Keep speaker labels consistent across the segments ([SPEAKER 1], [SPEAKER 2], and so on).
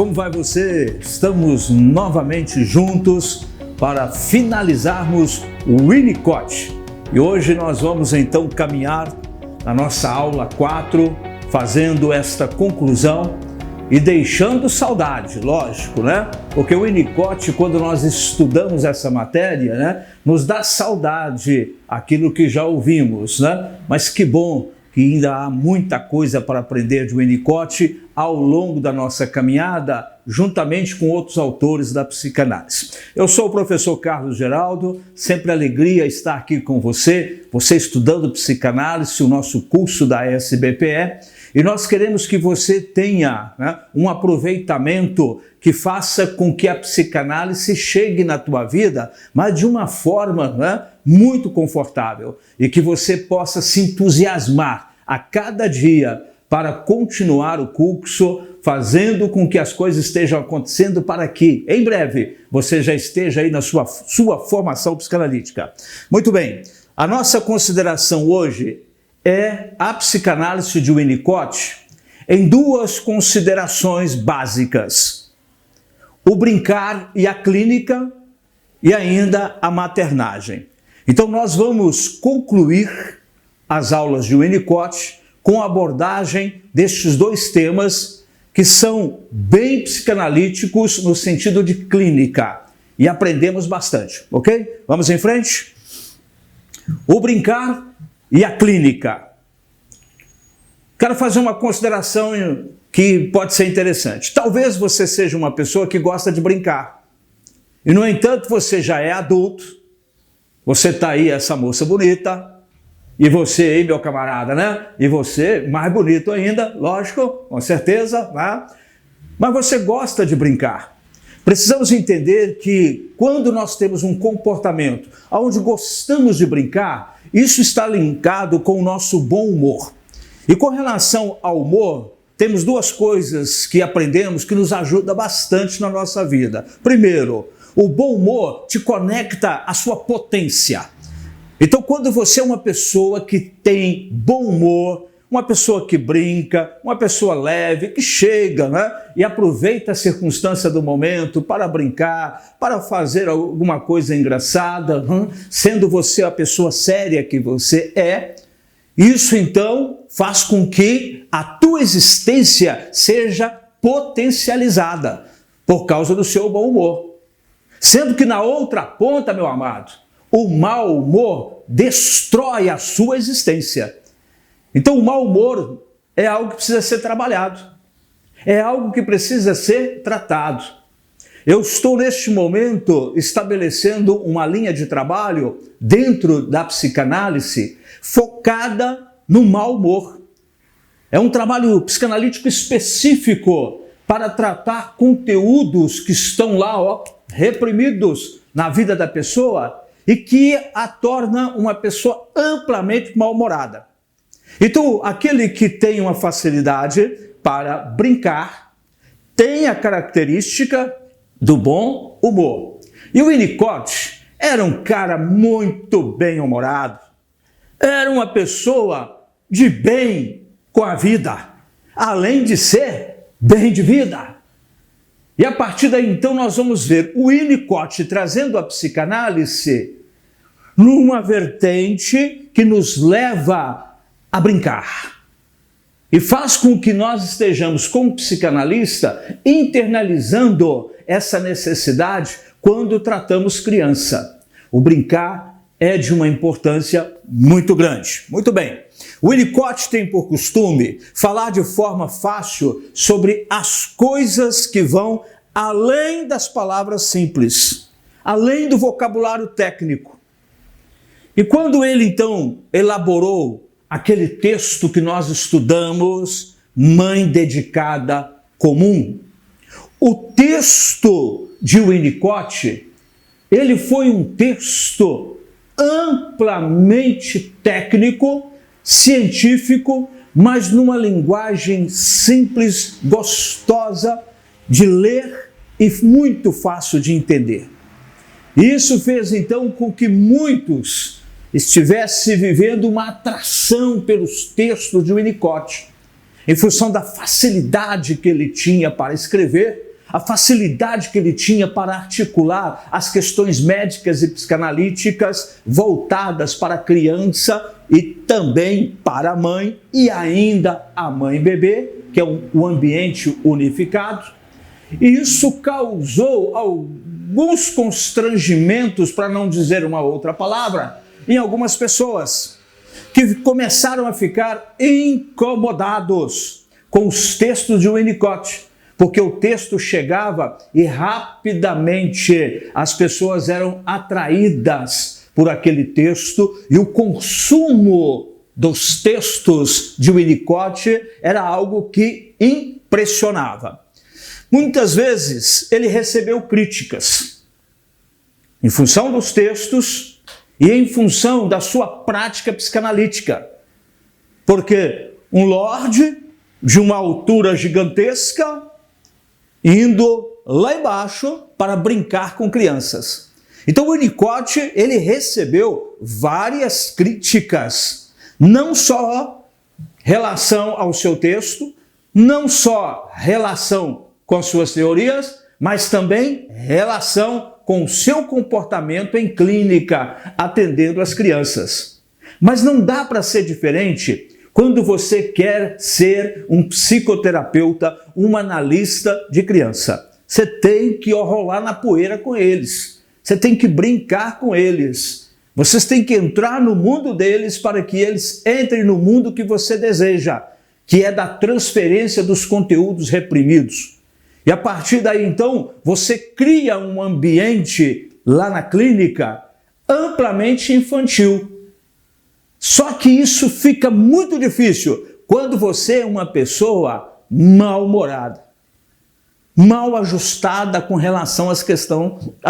[SPEAKER 1] como vai você? Estamos novamente juntos para finalizarmos o Winnicott. E hoje nós vamos então caminhar na nossa aula 4, fazendo esta conclusão e deixando saudade, lógico, né? Porque o Winnicott, quando nós estudamos essa matéria, né, nos dá saudade aquilo que já ouvimos, né? Mas que bom que ainda há muita coisa para aprender de Winnicott ao longo da nossa caminhada, juntamente com outros autores da psicanálise. Eu sou o professor Carlos Geraldo, sempre alegria estar aqui com você estudando psicanálise, o nosso curso da SBPE, e nós queremos que você tenha, né, um aproveitamento que faça com que a psicanálise chegue na tua vida, mas de uma forma, né, muito confortável, e que você possa se entusiasmar a cada dia para continuar o curso, fazendo com que as coisas estejam acontecendo para que, em breve, você já esteja aí na sua formação psicanalítica. Muito bem, a nossa consideração hoje é a psicanálise de Winnicott em duas considerações básicas: o brincar e a clínica, e ainda a maternagem. Então nós vamos concluir as aulas de Winnicott com a abordagem destes dois temas que são bem psicanalíticos no sentido de clínica, e aprendemos bastante, ok? Vamos em frente? O brincar e a clínica. Quero fazer uma consideração que pode ser interessante. Talvez você seja uma pessoa que gosta de brincar, e no entanto você já é adulto, você está aí, essa moça bonita, e você aí, meu camarada, né? E você, mais bonito ainda, lógico, com certeza, né? Mas você gosta de brincar. Precisamos entender que quando nós temos um comportamento onde gostamos de brincar, isso está linkado com o nosso bom humor. E com relação ao humor, temos duas coisas que aprendemos que nos ajudam bastante na nossa vida. Primeiro, o bom humor te conecta à sua potência. Então, quando você é uma pessoa que tem bom humor, uma pessoa que brinca, uma pessoa leve, que chega, né, e aproveita a circunstância do momento para brincar, para fazer alguma coisa engraçada, sendo você a pessoa séria que você é, isso então faz com que a tua existência seja potencializada por causa do seu bom humor. Sendo que na outra ponta, meu amado, o mau humor destrói a sua existência. Então o mau humor é algo que precisa ser trabalhado, é algo que precisa ser tratado. Eu estou neste momento estabelecendo uma linha de trabalho dentro da psicanálise focada no mau humor. É um trabalho psicanalítico específico para tratar conteúdos que estão lá, reprimidos na vida da pessoa, e que a torna uma pessoa amplamente mal-humorada. Então, aquele que tem uma facilidade para brincar tem a característica do bom humor. E o Winnicott era um cara muito bem-humorado, era uma pessoa de bem com a vida, além de ser bem de vida. E a partir daí, então, nós vamos ver o Winnicott trazendo a psicanálise numa vertente que nos leva a brincar. E faz com que nós estejamos, como psicanalista, internalizando essa necessidade quando tratamos criança. O brincar é de uma importância muito grande. Muito bem. O Winnicott tem por costume falar de forma fácil sobre as coisas que vão além das palavras simples, além do vocabulário técnico. E quando ele então elaborou aquele texto que nós estudamos, Mãe Dedicada Comum, o texto de Winnicott, ele foi um texto amplamente técnico, científico, mas numa linguagem simples, gostosa de ler e muito fácil de entender. Isso fez então com que muitos estivessem vivendo uma atração pelos textos de Winnicott, em função da facilidade que ele tinha para escrever, a facilidade que ele tinha para articular as questões médicas e psicanalíticas voltadas para a criança e também para a mãe e ainda a mãe-bebê, que é um ambiente unificado. E isso causou alguns constrangimentos, para não dizer uma outra palavra, em algumas pessoas que começaram a ficar incomodados com os textos de Winnicott, porque o texto chegava e rapidamente as pessoas eram atraídas por aquele texto e o consumo dos textos de Winnicott era algo que impressionava. Muitas vezes ele recebeu críticas em função dos textos e em função da sua prática psicanalítica, porque um lorde de uma altura gigantesca indo lá embaixo para brincar com crianças. Então o Winnicott, ele recebeu várias críticas, não só relação ao seu texto, não só relação com as suas teorias, mas também relação com o seu comportamento em clínica, atendendo as crianças. Mas não dá para ser diferente quando você quer ser um psicoterapeuta, um analista de criança. Você tem que rolar na poeira com eles. Você tem que brincar com eles. Vocês têm que entrar no mundo deles para que eles entrem no mundo que você deseja, que é da transferência dos conteúdos reprimidos. E a partir daí, então, você cria um ambiente lá na clínica amplamente infantil. Só que isso fica muito difícil quando você é uma pessoa mal-humorada, mal ajustada com relação às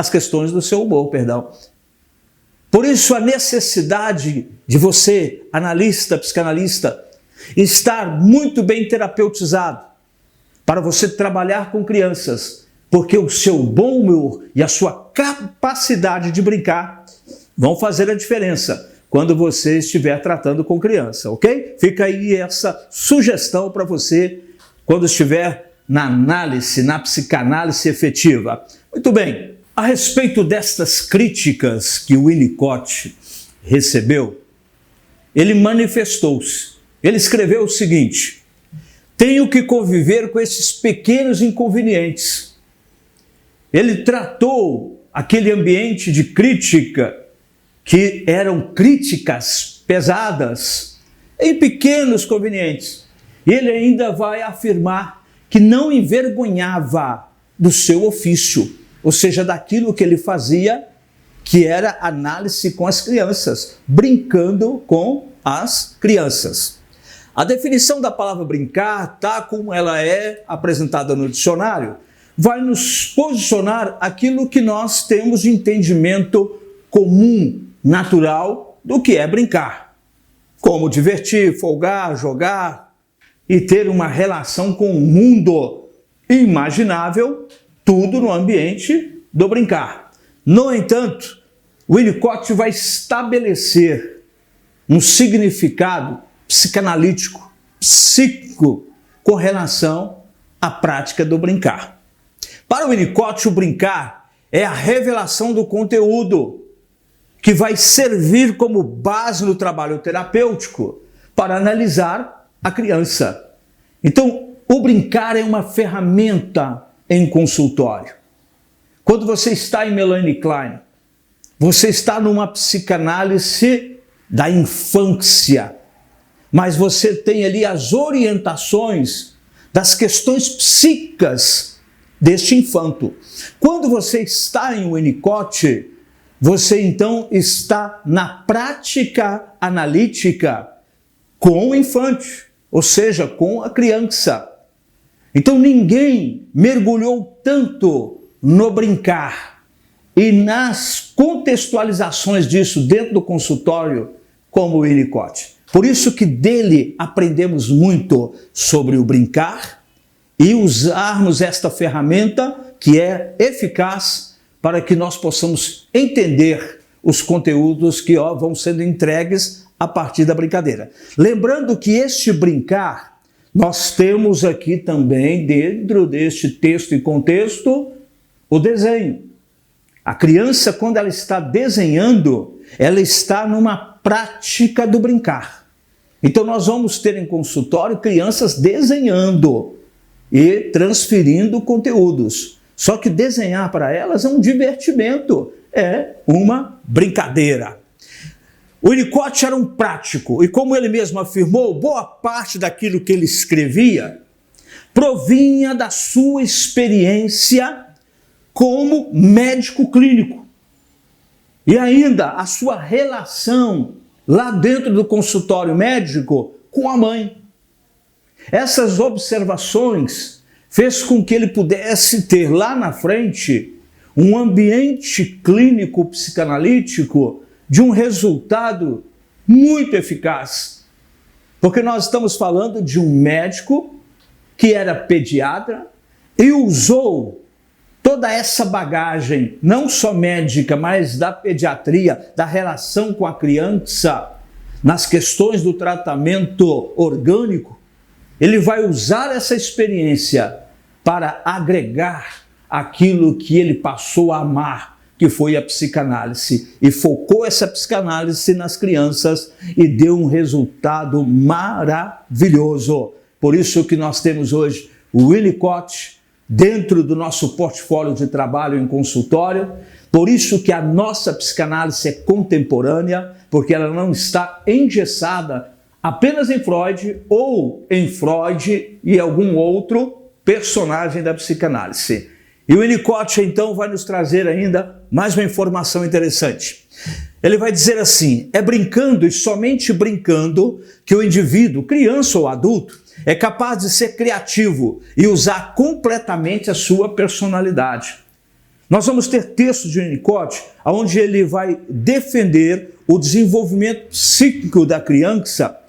[SPEAKER 1] questões do seu humor, perdão. Por isso a necessidade de você, analista, psicanalista, estar muito bem terapeutizado para você trabalhar com crianças, porque o seu bom humor e a sua capacidade de brincar vão fazer a diferença quando você estiver tratando com criança, ok? Fica aí essa sugestão para você quando estiver na análise, na psicanálise efetiva. Muito bem, a respeito destas críticas que o Winnicott recebeu, ele manifestou-se. Ele escreveu o seguinte: tenho que conviver com esses pequenos inconvenientes. Ele tratou aquele ambiente de crítica, que eram críticas pesadas, em pequenos convenientes. E ele ainda vai afirmar que não envergonhava do seu ofício, ou seja, daquilo que ele fazia, que era análise com as crianças, brincando com as crianças. A definição da palavra brincar, tá como ela é apresentada no dicionário, vai nos posicionar aquilo que nós temos de entendimento comum, natural, do que é brincar. Como divertir, folgar, jogar e ter uma relação com o mundo imaginável, tudo no ambiente do brincar. No entanto, Winnicott vai estabelecer um significado psicanalítico, psíquico, com relação à prática do brincar. Para Winnicott, o brincar é a revelação do conteúdo que vai servir como base no trabalho terapêutico para analisar a criança. Então, o brincar é uma ferramenta em consultório. Quando você está em Melanie Klein, você está numa psicanálise da infância, mas você tem ali as orientações das questões psíquicas deste infanto. Quando você está em Winnicott, você então está na prática analítica com o infante, ou seja, com a criança. Então ninguém mergulhou tanto no brincar e nas contextualizações disso dentro do consultório como o Winnicott. Por isso que dele aprendemos muito sobre o brincar e usarmos esta ferramenta que é eficaz para que nós possamos entender os conteúdos que vão sendo entregues a partir da brincadeira. Lembrando que este brincar nós temos aqui também, dentro deste texto e contexto, o desenho. A criança, quando ela está desenhando, ela está numa prática do brincar. Então nós vamos ter em consultório crianças desenhando e transferindo conteúdos. Só que desenhar para elas é um divertimento, é uma brincadeira. O Winnicott era um prático e, como ele mesmo afirmou, boa parte daquilo que ele escrevia provinha da sua experiência como médico clínico. E ainda a sua relação lá dentro do consultório médico com a mãe. Essas observações fez com que ele pudesse ter lá na frente um ambiente clínico psicanalítico de um resultado muito eficaz. Porque nós estamos falando de um médico que era pediatra e usou toda essa bagagem, não só médica, mas da pediatria, da relação com a criança, nas questões do tratamento orgânico. Ele vai usar essa experiência para agregar aquilo que ele passou a amar, que foi a psicanálise, e focou essa psicanálise nas crianças e deu um resultado maravilhoso. Por isso que nós temos hoje o Winnicott dentro do nosso portfólio de trabalho em consultório, por isso que a nossa psicanálise é contemporânea, porque ela não está engessada apenas em Freud ou em Freud e algum outro personagem da psicanálise. E o Winnicott, então, vai nos trazer ainda mais uma informação interessante. Ele vai dizer assim: é brincando e somente brincando que o indivíduo, criança ou adulto, é capaz de ser criativo e usar completamente a sua personalidade. Nós vamos ter textos de Winnicott onde ele vai defender o desenvolvimento psíquico da criança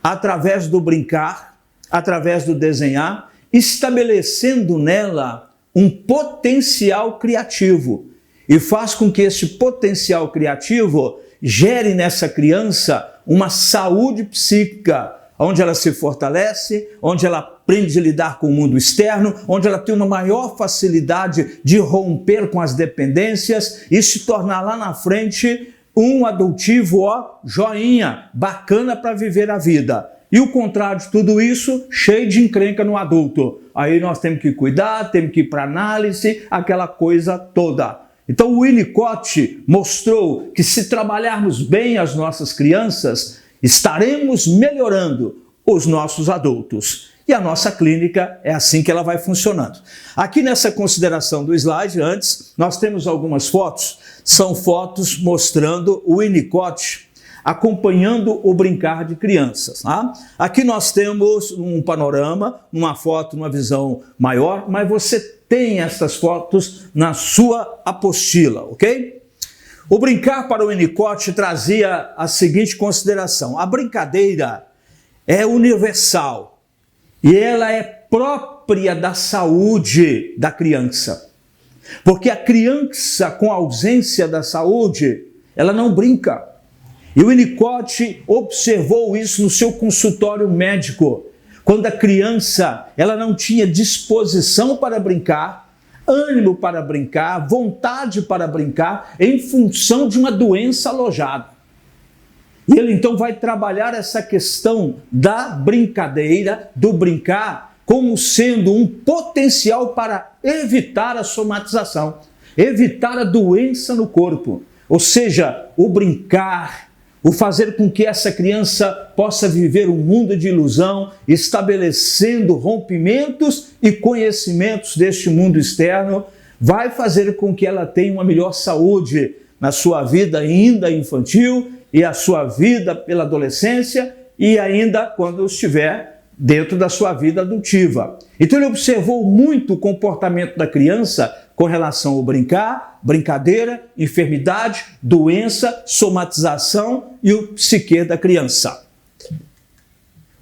[SPEAKER 1] através do brincar, através do desenhar, estabelecendo nela um potencial criativo e faz com que esse potencial criativo gere nessa criança uma saúde psíquica, onde ela se fortalece, onde ela aprende a lidar com o mundo externo, onde ela tem uma maior facilidade de romper com as dependências e se tornar lá na frente um adultivo, joinha, bacana para viver a vida. E o contrário de tudo isso, cheio de encrenca no adulto. Aí nós temos que cuidar, temos que ir para análise, aquela coisa toda. Então o Winnicott mostrou que se trabalharmos bem as nossas crianças, estaremos melhorando os nossos adultos. E a nossa clínica é assim que ela vai funcionando. Aqui nessa consideração do slide, antes, nós temos algumas fotos. São fotos mostrando o Winnicott acompanhando o brincar de crianças. Tá? Aqui nós temos um panorama, uma foto, uma visão maior, mas você tem essas fotos na sua apostila, ok? O brincar para o Winnicott trazia a seguinte consideração: a brincadeira é universal e ela é própria da saúde da criança. Porque a criança com ausência da saúde, ela não brinca. E o Winnicott observou isso no seu consultório médico, quando a criança ela não tinha disposição para brincar, ânimo para brincar, vontade para brincar, em função de uma doença alojada. E ele então vai trabalhar essa questão da brincadeira, do brincar, como sendo um potencial para evitar a somatização, evitar a doença no corpo. Ou seja, o brincar, o fazer com que essa criança possa viver um mundo de ilusão, estabelecendo rompimentos e conhecimentos deste mundo externo, vai fazer com que ela tenha uma melhor saúde na sua vida ainda infantil e a sua vida pela adolescência e ainda quando estiver dentro da sua vida adultiva. Então ele observou muito o comportamento da criança com relação ao brincar, brincadeira, enfermidade, doença, somatização e o psique da criança.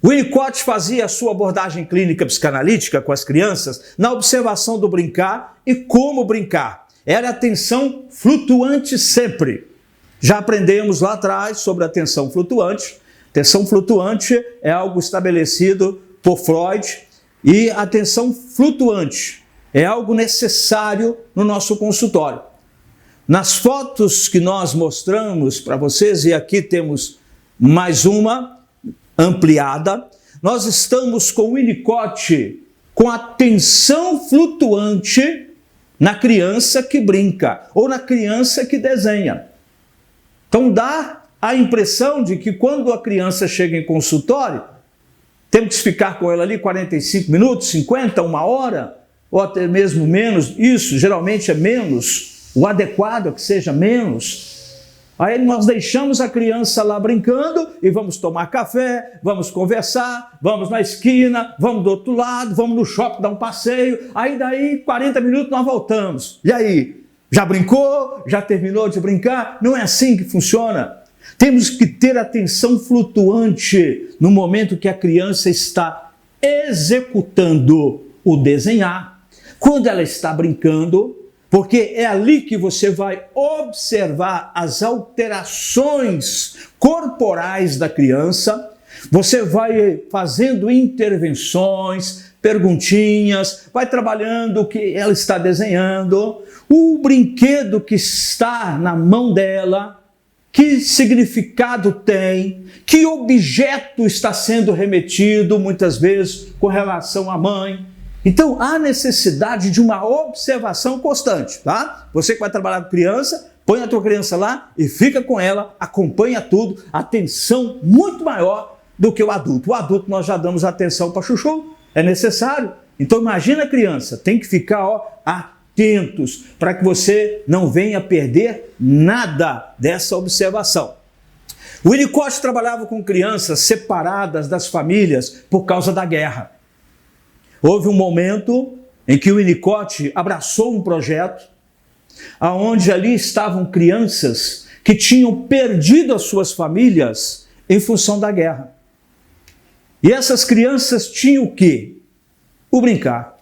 [SPEAKER 1] O Winnicott fazia a sua abordagem clínica psicanalítica com as crianças na observação do brincar e como brincar. Era atenção flutuante sempre. Já aprendemos lá atrás sobre a atenção flutuante. Atenção flutuante é algo estabelecido por Freud, e a atenção flutuante é algo necessário no nosso consultório. Nas fotos que nós mostramos para vocês, e aqui temos mais uma ampliada, nós estamos com o Winnicott com atenção flutuante na criança que brinca ou na criança que desenha. Então dá a impressão de que quando a criança chega em consultório, temos que ficar com ela ali 45 minutos, 50, uma hora, ou até mesmo menos. Isso geralmente é menos, o adequado é que seja menos. Aí nós deixamos a criança lá brincando e vamos tomar café, vamos conversar, vamos na esquina, vamos do outro lado, vamos no shopping dar um passeio. Aí daí 40 minutos nós voltamos. E aí? Já brincou? Já terminou de brincar? Não é assim que funciona. Temos que ter atenção flutuante no momento que a criança está executando o desenhar, quando ela está brincando, porque é ali que você vai observar as alterações corporais da criança, você vai fazendo intervenções, perguntinhas, vai trabalhando o que ela está desenhando, o brinquedo que está na mão dela, que significado tem, que objeto está sendo remetido, muitas vezes, com relação à mãe. Então, há necessidade de uma observação constante, tá? Você que vai trabalhar com criança, põe a tua criança lá e fica com ela, acompanha tudo, atenção muito maior do que o adulto. O adulto nós já damos atenção para chuchu, é necessário. Então, imagina a criança, tem que ficar atentos para que você não venha perder nada dessa observação. O Winnicott trabalhava com crianças separadas das famílias por causa da guerra. Houve um momento em que o Winnicott abraçou um projeto onde ali estavam crianças que tinham perdido as suas famílias em função da guerra. E essas crianças tinham o quê? O brincar.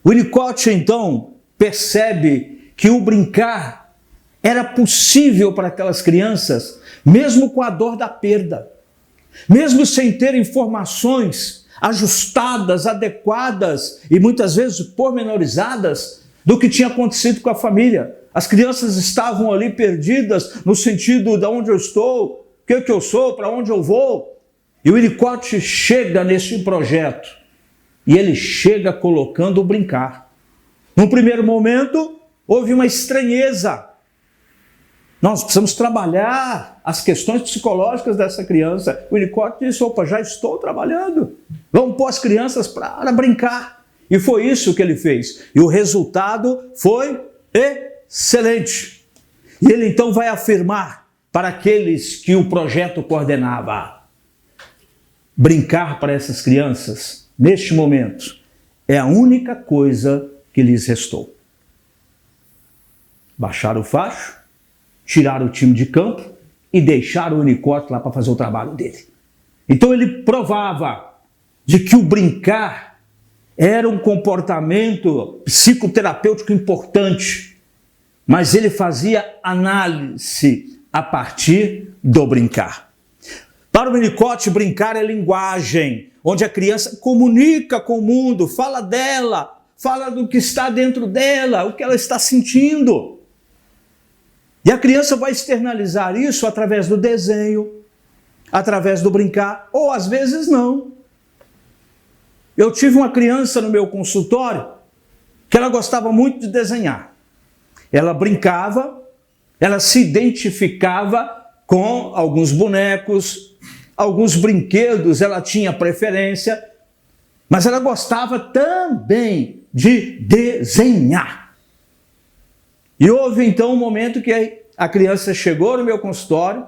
[SPEAKER 1] O Winnicott, então, percebe que o brincar era possível para aquelas crianças, mesmo com a dor da perda, mesmo sem ter informações ajustadas, adequadas e muitas vezes pormenorizadas do que tinha acontecido com a família. As crianças estavam ali perdidas no sentido de onde eu estou, o que eu sou, para onde eu vou. E o Winnicott chega neste projeto e ele chega colocando o brincar. Num primeiro momento, houve uma estranheza. Nós precisamos trabalhar as questões psicológicas dessa criança. O Winnicott disse, opa, já estou trabalhando. Vamos pôr as crianças para brincar. E foi isso que ele fez. E o resultado foi excelente. E ele então vai afirmar para aqueles que o projeto coordenava. Brincar para essas crianças, neste momento, é a única coisa que lhes restou. Baixar o facho, tirar o time de campo e deixar o Winnicott lá para fazer o trabalho dele. Então ele provava de que o brincar era um comportamento psicoterapêutico importante, mas ele fazia análise a partir do brincar. Para o Winnicott, brincar é linguagem, onde a criança comunica com o mundo, fala dela, fala do que está dentro dela, o que ela está sentindo. E a criança vai externalizar isso através do desenho, através do brincar, ou às vezes não. Eu tive uma criança no meu consultório que ela gostava muito de desenhar. Ela brincava, ela se identificava com alguns bonecos, alguns brinquedos, ela tinha preferência, mas ela gostava também de desenhar. E houve então um momento que a criança chegou no meu consultório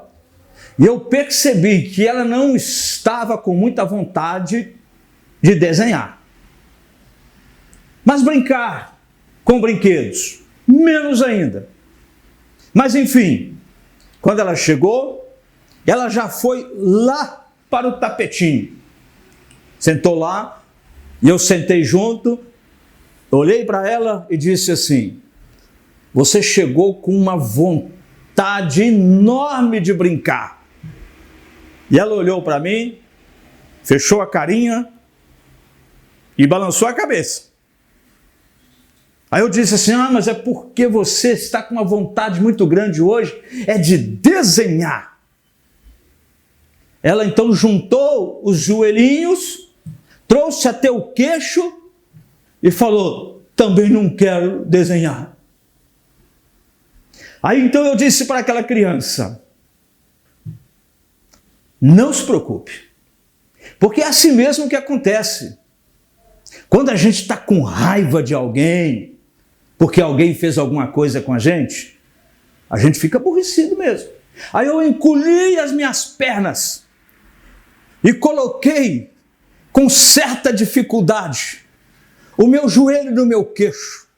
[SPEAKER 1] e eu percebi que ela não estava com muita vontade de desenhar. Mas brincar com brinquedos, menos ainda. Mas enfim, quando ela chegou, ela já foi lá para o tapetinho. Sentou lá e eu sentei junto, olhei para ela e disse assim: você chegou com uma vontade enorme de brincar. E ela olhou para mim, fechou a carinha E balançou a cabeça. Aí eu disse assim, mas é porque você está com uma vontade muito grande hoje, é de desenhar. Ela então juntou os joelhinhos, trouxe até o queixo e falou, também não quero desenhar. Aí então eu disse para aquela criança, não se preocupe, porque é assim mesmo que acontece. Quando a gente está com raiva de alguém, porque alguém fez alguma coisa com a gente fica aborrecido mesmo. Aí eu encolhi as minhas pernas e coloquei com certa dificuldade o meu joelho no meu queixo,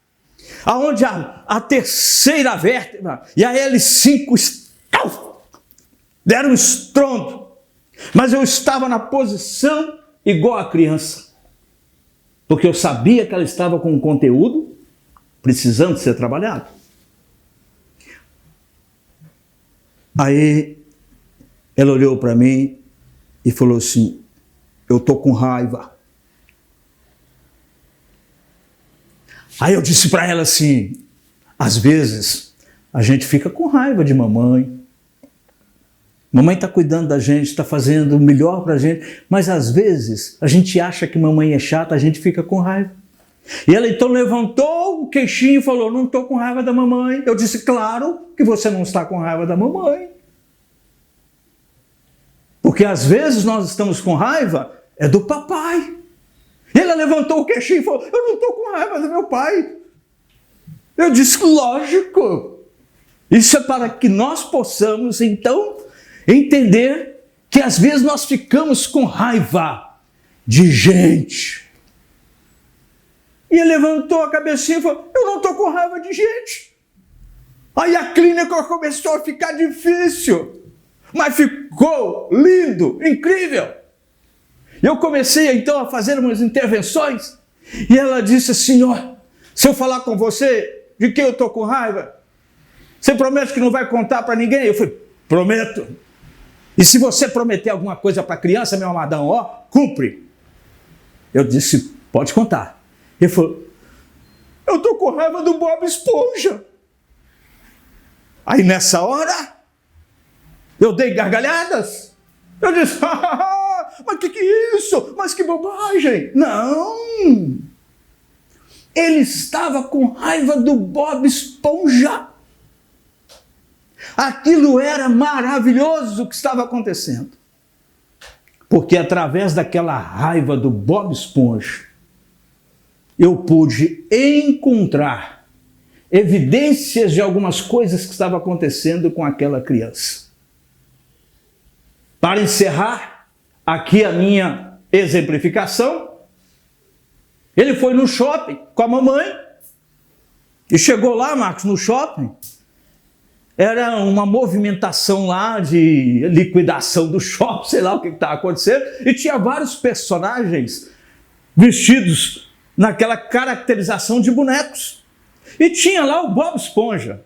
[SPEAKER 1] aonde a terceira vértebra e a L5 deram um estrondo, mas eu estava na posição igual a criança, porque eu sabia que ela estava com um conteúdo precisando ser trabalhado. Aí ela olhou para mim e falou assim, eu estou com raiva. Aí eu disse para ela assim, às vezes a gente fica com raiva de mamãe. Mamãe está cuidando da gente, está fazendo o melhor para a gente, mas às vezes a gente acha que mamãe é chata, a gente fica com raiva. E ela então levantou o queixinho e falou, não estou com raiva da mamãe. Eu disse, claro que você não está com raiva da mamãe. Porque às vezes nós estamos com raiva, é do papai. E ela levantou o queixinho e falou, eu não estou com raiva do meu pai. Eu disse, lógico. Isso é para que nós possamos então entender que às vezes nós ficamos com raiva de gente. E ele levantou a cabecinha e falou, eu não estou com raiva de gente. Aí a clínica começou a ficar difícil, mas ficou lindo, incrível. Eu comecei então a fazer umas intervenções e ela disse assim, se eu falar com você de que eu estou com raiva, você promete que não vai contar para ninguém? Eu falei, prometo. E se você prometer alguma coisa para a criança, meu amadão, cumpre. Eu disse, pode contar. Ele falou, eu estou com raiva do Bob Esponja. Aí nessa hora, eu dei gargalhadas. Eu disse, mas que é isso? Mas que bobagem. Não. Ele estava com raiva do Bob Esponja. Aquilo era maravilhoso o que estava acontecendo. Porque através daquela raiva do Bob Esponja, eu pude encontrar evidências de algumas coisas que estavam acontecendo com aquela criança. Para encerrar aqui a minha exemplificação, ele foi no shopping com a mamãe e chegou lá, Marcos, no shopping. Era uma movimentação lá de liquidação do shopping, sei lá o que estava acontecendo, e tinha vários personagens vestidos naquela caracterização de bonecos. E tinha lá o Bob Esponja.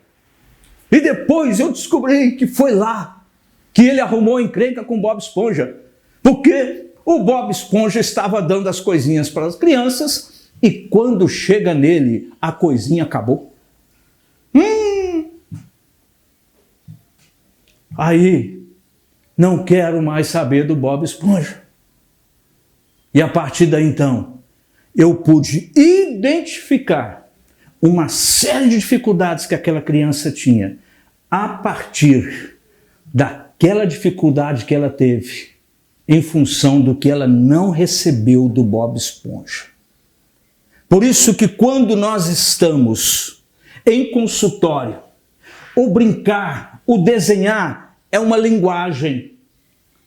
[SPEAKER 1] E depois eu descobri que foi lá que ele arrumou encrenca com o Bob Esponja. Porque o Bob Esponja estava dando as coisinhas para as crianças e quando chega nele, a coisinha acabou. Aí, não quero mais saber do Bob Esponja. E a partir daí então, eu pude identificar uma série de dificuldades que aquela criança tinha a partir daquela dificuldade que ela teve em função do que ela não recebeu do Bob Esponja. Por isso que quando nós estamos em consultório, o brincar, o desenhar é uma linguagem,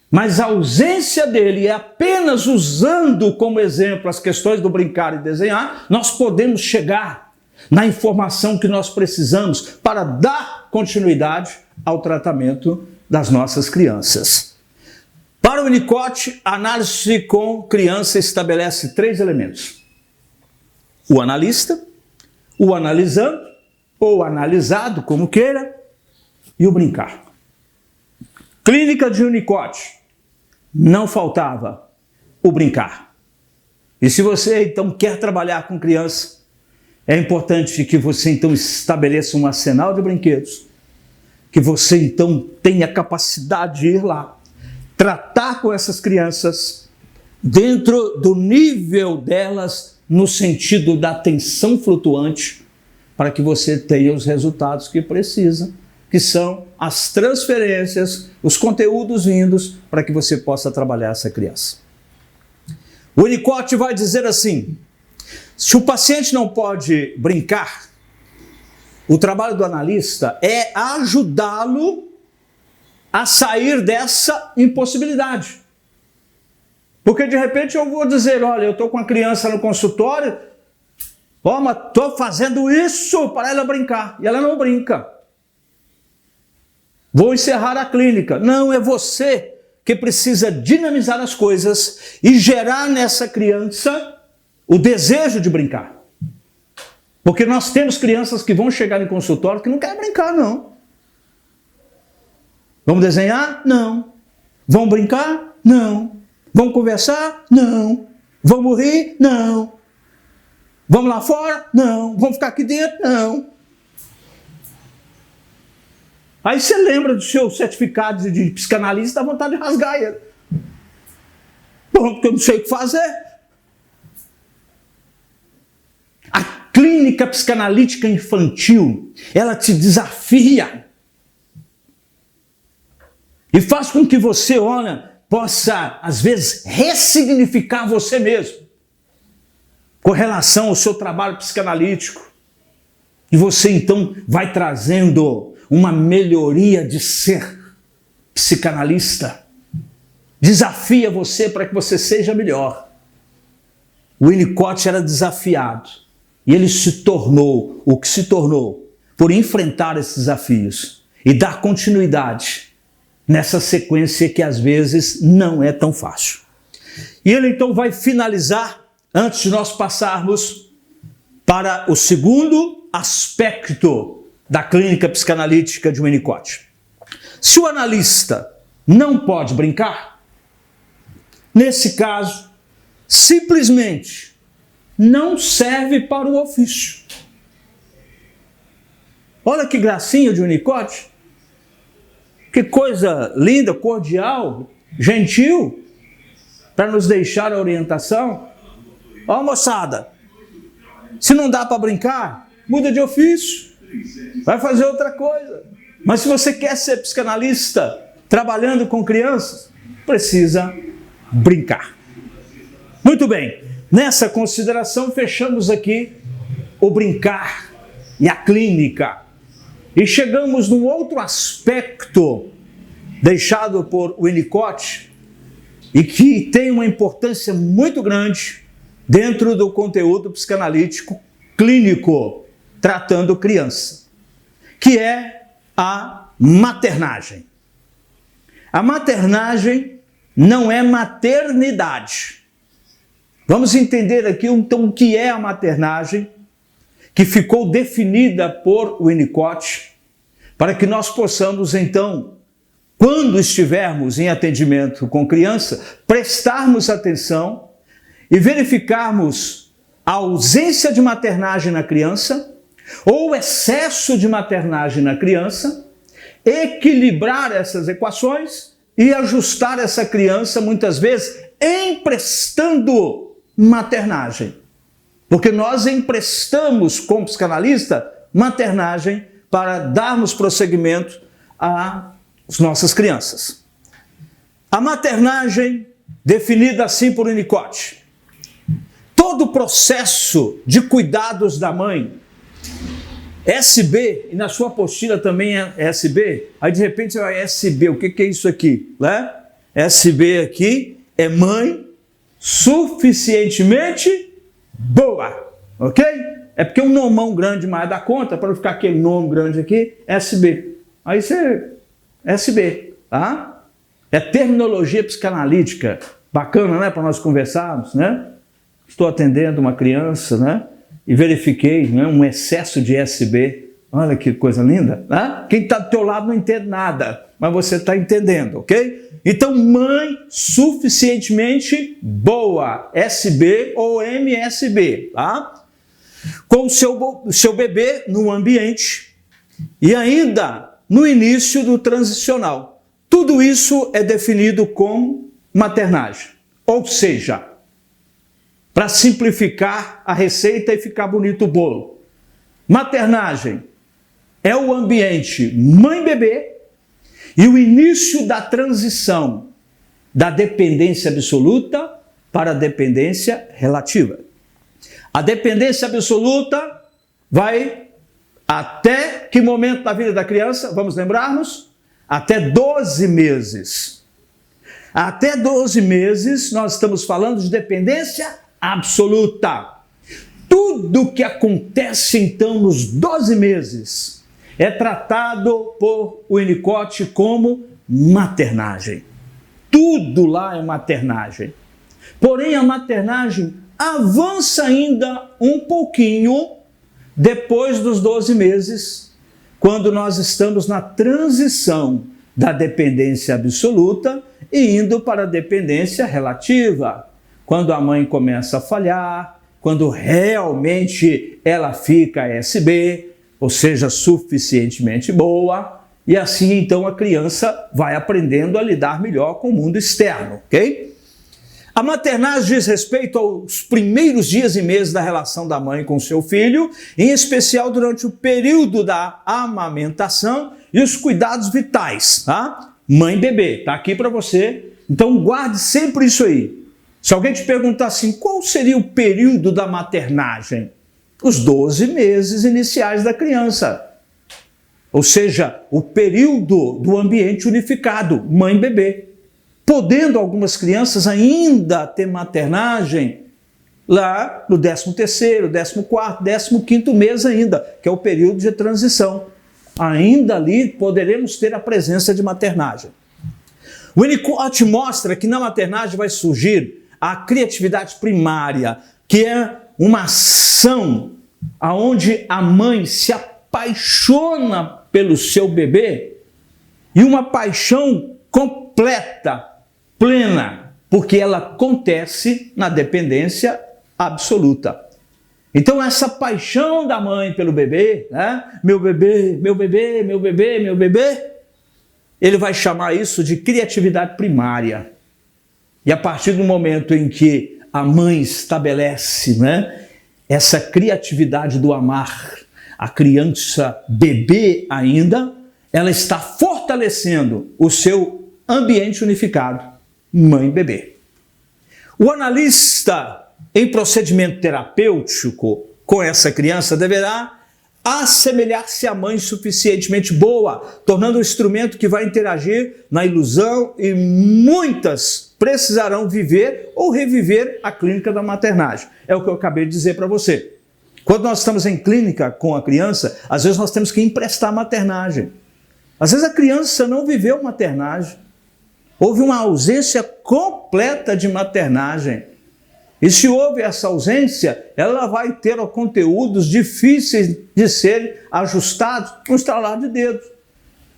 [SPEAKER 1] mas a ausência dele é apenas usando como exemplo as questões do brincar e desenhar, nós podemos chegar na informação que nós precisamos para dar continuidade ao tratamento das nossas crianças. Para o Winnicott, a análise com criança estabelece 3 elementos. O analista, o analisando, ou analisado, como queira, e o brincar. Clínica de Winnicott, não faltava o brincar. E se você então quer trabalhar com criança, é importante que você então estabeleça um arsenal de brinquedos, que você então tenha capacidade de ir lá, tratar com essas crianças dentro do nível delas, no sentido da atenção flutuante, para que você tenha os resultados que precisa, que são as transferências, os conteúdos vindos, para que você possa trabalhar essa criança. O Winnicott vai dizer assim: se o paciente não pode brincar, o trabalho do analista é ajudá-lo a sair dessa impossibilidade. Porque de repente eu vou dizer, olha, eu estou com a criança no consultório, mas estou fazendo isso para ela brincar, e ela não brinca. Vou encerrar a clínica. Não, é você que precisa dinamizar as coisas e gerar nessa criança o desejo de brincar. Porque nós temos crianças que vão chegar em consultório que não querem brincar, não. Vamos desenhar? Não. Vão brincar? Não. Vamos conversar? Não. Vamos rir? Não. Vamos lá fora? Não. Vamos ficar aqui dentro? Não. Aí você lembra do seu certificado de psicanalista, dá vontade de rasgar ele. Bom, porque eu não sei o que fazer. A clínica psicanalítica infantil, ela te desafia. E faz com que você, olha, possa, às vezes, ressignificar você mesmo. Com relação ao seu trabalho psicanalítico. E você, então, vai trazendo uma melhoria de ser psicanalista. Desafia você para que você seja melhor. O Winnicott era desafiado e ele se tornou o que se tornou por enfrentar esses desafios e dar continuidade nessa sequência que às vezes não é tão fácil. E ele então vai finalizar, antes de nós passarmos para o segundo aspecto da clínica psicanalítica de Winnicott. Se o analista não pode brincar, nesse caso, simplesmente não serve para o ofício. Olha que gracinha de Winnicott. Que coisa linda, cordial, gentil, para nos deixar a orientação. Ó, moçada, se não dá para brincar, muda de ofício. Vai fazer outra coisa. Mas se você quer ser psicanalista trabalhando com crianças, precisa brincar. Muito bem, nessa consideração fechamos aqui o brincar e a clínica. E chegamos num outro aspecto deixado por Winnicott e que tem uma importância muito grande dentro do conteúdo psicanalítico clínico, tratando criança, que é a maternagem. A maternagem não é maternidade. Vamos entender aqui então o que é a maternagem, que ficou definida por Winnicott, para que nós possamos então, quando estivermos em atendimento com criança, prestarmos atenção e verificarmos a ausência de maternagem na criança ou o excesso de maternagem na criança, equilibrar essas equações e ajustar essa criança, muitas vezes, emprestando maternagem. Porque nós emprestamos, como psicanalista, maternagem para darmos prosseguimento às nossas crianças. A maternagem, definida assim por Winnicott, todo o processo de cuidados da mãe, SB, e na sua apostila também é SB, aí de repente você vai SB, o que é isso aqui? Né? SB aqui é mãe suficientemente boa, ok? É porque um nomão grande mais dá conta, para não ficar aquele nome grande aqui, SB. Aí você, SB, tá? É terminologia psicanalítica, bacana, né, para nós conversarmos, né? Estou atendendo uma criança, né? E verifiquei, né, um excesso de SB. Olha que coisa linda, né? Quem está do teu lado não entende nada, mas você está entendendo, ok? Então, mãe suficientemente boa, SB ou MSB, tá? Com o seu bebê no ambiente e ainda no início do transicional. Tudo isso é definido com maternagem. Ou seja, para simplificar a receita e ficar bonito o bolo, maternagem é o ambiente mãe-bebê e o início da transição da dependência absoluta para a dependência relativa. A dependência absoluta vai até que momento da vida da criança? Vamos lembrar-nos? Até 12 meses. Até 12 meses nós estamos falando de dependência absoluta. Tudo que acontece então nos 12 meses é tratado por Winnicott como maternagem. Tudo lá é maternagem. Porém, a maternagem avança ainda um pouquinho depois dos 12 meses, quando nós estamos na transição da dependência absoluta e indo para a dependência relativa. Quando a mãe começa a falhar, quando realmente ela fica SB, ou seja, suficientemente boa, e assim então a criança vai aprendendo a lidar melhor com o mundo externo, ok? A maternagem diz respeito aos primeiros dias e meses da relação da mãe com seu filho, em especial durante o período da amamentação e os cuidados vitais, tá? Mãe-bebê, tá aqui para você, então guarde sempre isso aí. Se alguém te perguntar assim, qual seria o período da maternagem? Os 12 meses iniciais da criança. Ou seja, o período do ambiente unificado, mãe-bebê. Podendo algumas crianças ainda ter maternagem lá no 13º, 14º, 15º mês ainda, que é o período de transição. Ainda ali poderemos ter a presença de maternagem. O Winnicott mostra que na maternagem vai surgir a criatividade primária, que é uma ação onde a mãe se apaixona pelo seu bebê e uma paixão completa, plena, porque ela acontece na dependência absoluta. Então essa paixão da mãe pelo bebê, né? Meu bebê, meu bebê, meu bebê, meu bebê, ele vai chamar isso de criatividade primária. E a partir do momento em que a mãe estabelece, né, essa criatividade do amar, a criança bebê ainda, ela está fortalecendo o seu ambiente unificado. Mãe-bebê. O analista em procedimento terapêutico com essa criança deverá assemelhar-se à mãe suficientemente boa, tornando um instrumento que vai interagir na ilusão e muitas precisarão viver ou reviver a clínica da maternagem. É o que eu acabei de dizer para você. Quando nós estamos em clínica com a criança, às vezes nós temos que emprestar maternagem. Às vezes a criança não viveu maternagem. Houve uma ausência completa de maternagem. E se houve essa ausência, ela vai ter conteúdos difíceis de serem ajustados no estralar de dedos.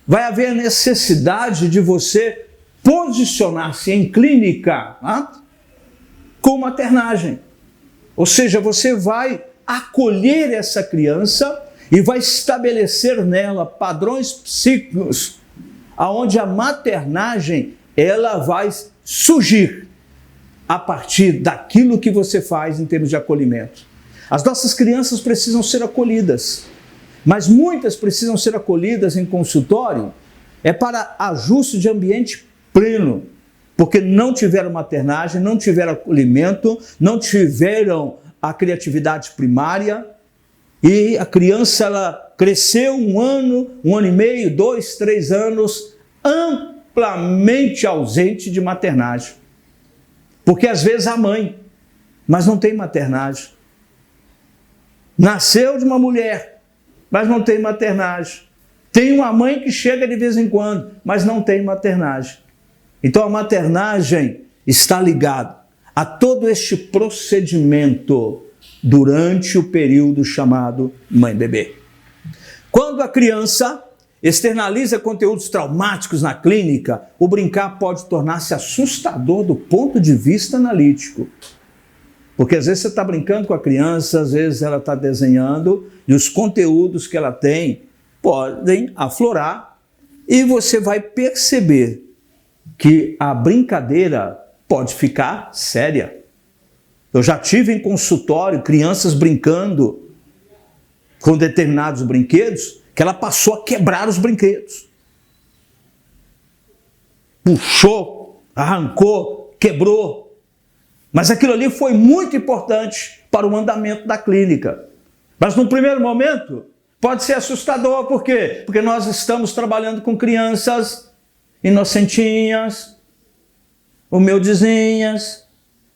[SPEAKER 1] Vai haver a necessidade de você posicionar-se em clínica, tá? Com maternagem. Ou seja, você vai acolher essa criança e vai estabelecer nela padrões psíquicos, onde a maternagem ela vai surgir a partir daquilo que você faz em termos de acolhimento. As nossas crianças precisam ser acolhidas, mas muitas precisam ser acolhidas em consultório para ajuste de ambiente pleno, porque não tiveram maternagem, não tiveram acolhimento, não tiveram a criatividade primária e a criança ela cresceu 1 ano, 1 ano e meio, 2, 3 anos, amplamente ausente de maternagem. Porque às vezes a mãe, mas não tem maternagem. Nasceu de uma mulher, mas não tem maternagem. Tem uma mãe que chega de vez em quando, mas não tem maternagem. Então a maternagem está ligada a todo este procedimento durante o período chamado mãe-bebê. Quando a criança externaliza conteúdos traumáticos na clínica, o brincar pode tornar-se assustador do ponto de vista analítico. Porque às vezes você está brincando com a criança, às vezes ela está desenhando, e os conteúdos que ela tem podem aflorar, e você vai perceber que a brincadeira pode ficar séria. Eu já tive em consultório crianças brincando com determinados brinquedos, que ela passou a quebrar os brinquedos. Puxou, arrancou, quebrou. Mas aquilo ali foi muito importante para o andamento da clínica. Mas no primeiro momento pode ser assustador, por quê? Porque nós estamos trabalhando com crianças inocentinhas, humildezinhas,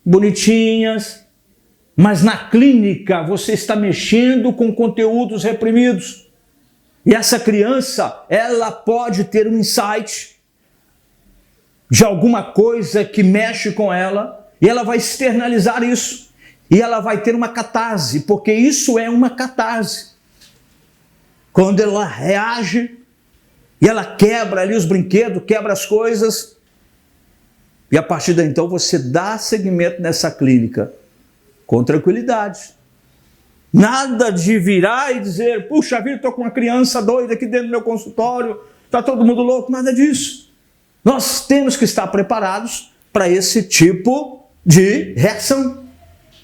[SPEAKER 1] bonitinhas, mas na clínica você está mexendo com conteúdos reprimidos. E essa criança, ela pode ter um insight de alguma coisa que mexe com ela, e ela vai externalizar isso, e ela vai ter uma catarse, porque isso é uma catarse. Quando ela reage, e ela quebra ali os brinquedos, quebra as coisas, e a partir daí então você dá seguimento nessa clínica com tranquilidade. Nada de virar e dizer, puxa vida, estou com uma criança doida aqui dentro do meu consultório, está todo mundo louco, nada disso. Nós temos que estar preparados para esse tipo de reação.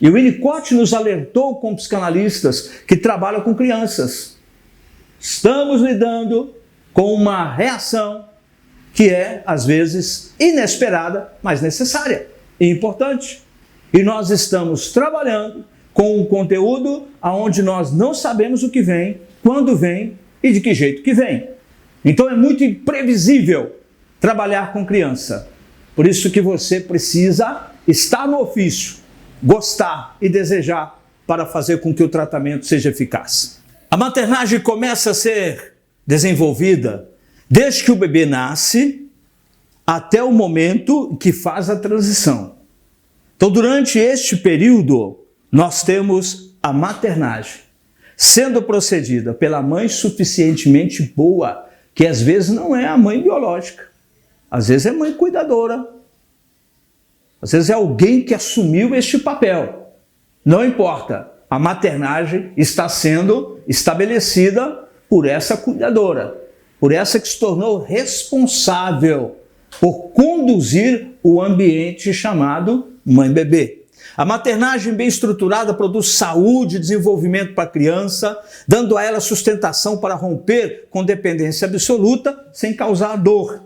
[SPEAKER 1] E o Winnicott nos alertou como psicanalistas que trabalham com crianças. Estamos lidando com uma reação que é, às vezes, inesperada, mas necessária e importante. E nós estamos trabalhando com um conteúdo onde nós não sabemos o que vem, quando vem e de que jeito que vem. Então é muito imprevisível trabalhar com criança. Por isso que você precisa estar no ofício, gostar e desejar para fazer com que o tratamento seja eficaz. A maternagem começa a ser desenvolvida desde que o bebê nasce até o momento que faz a transição. Então, durante este período, nós temos a maternagem sendo procedida pela mãe suficientemente boa, que às vezes não é a mãe biológica, às vezes é mãe cuidadora, às vezes é alguém que assumiu este papel. Não importa, a maternagem está sendo estabelecida por essa cuidadora, por essa que se tornou responsável por conduzir o ambiente chamado mãe-bebê. A maternagem bem estruturada produz saúde e desenvolvimento para a criança, dando a ela sustentação para romper com dependência absoluta sem causar dor.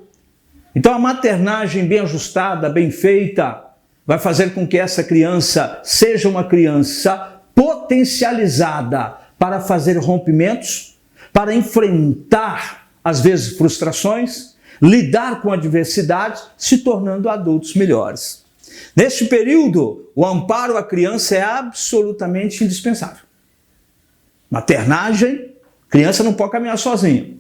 [SPEAKER 1] Então a maternagem bem ajustada, bem feita, vai fazer com que essa criança seja uma criança potencializada para fazer rompimentos, para enfrentar, às vezes, frustrações, lidar com adversidades, se tornando adultos melhores. Neste período, o amparo à criança é absolutamente indispensável. Maternagem, criança não pode caminhar sozinha.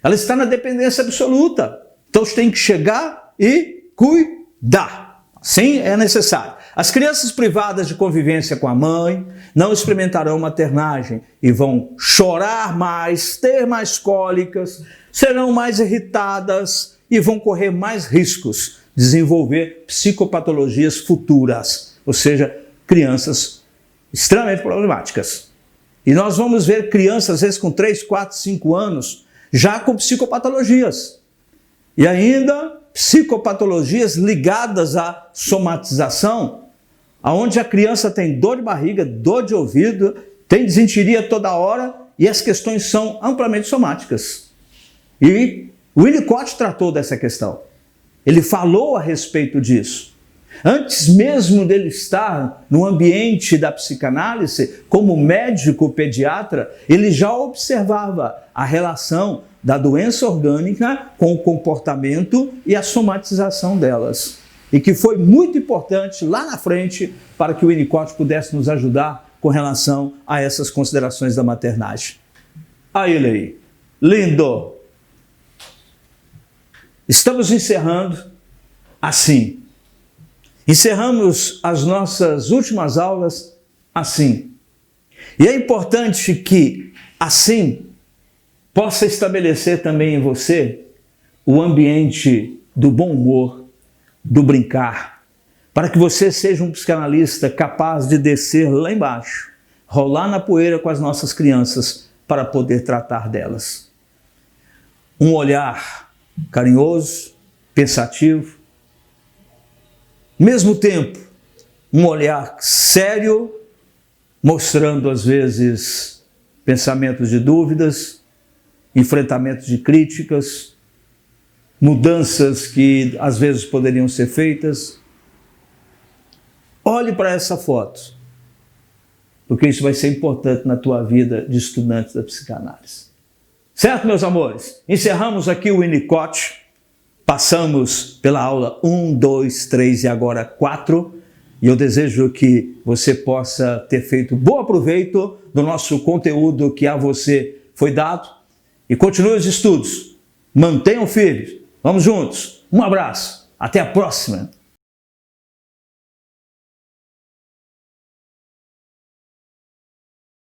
[SPEAKER 1] Ela está na dependência absoluta. Então você tem que chegar e cuidar. Sim, é necessário. As crianças privadas de convivência com a mãe não experimentarão maternagem e vão chorar mais, ter mais cólicas, serão mais irritadas e vão correr mais riscos de desenvolver psicopatologias futuras, ou seja, crianças extremamente problemáticas. E nós vamos ver crianças, às vezes com 3, 4, 5 anos, já com psicopatologias. E ainda psicopatologias ligadas à somatização, onde a criança tem dor de barriga, dor de ouvido, tem disenteria toda hora e as questões são amplamente somáticas. E o Winnicott tratou dessa questão. Ele falou a respeito disso. Antes mesmo dele estar no ambiente da psicanálise, como médico pediatra, ele já observava a relação da doença orgânica com o comportamento e a somatização delas. E que foi muito importante lá na frente para que o Winnicott pudesse nos ajudar com relação a essas considerações da maternagem. Aí ele aí, lindo! Estamos encerrando assim. Encerramos as nossas últimas aulas assim. E é importante que, assim, possa estabelecer também em você o ambiente do bom humor, do brincar, para que você seja um psicanalista capaz de descer lá embaixo, rolar na poeira com as nossas crianças para poder tratar delas. Um olhar carinhoso, pensativo, mesmo tempo, um olhar sério, mostrando às vezes pensamentos de dúvidas, enfrentamentos de críticas, mudanças que às vezes poderiam ser feitas. Olhe para essa foto, porque isso vai ser importante na tua vida de estudante da psicanálise. Certo, meus amores? Encerramos aqui o Winnicott, passamos pela aula 1, 2, 3 e agora 4, e eu desejo que você possa ter feito bom proveito do nosso conteúdo que a você foi dado, e continue os estudos, mantenham firmes, vamos juntos, um abraço, até a próxima!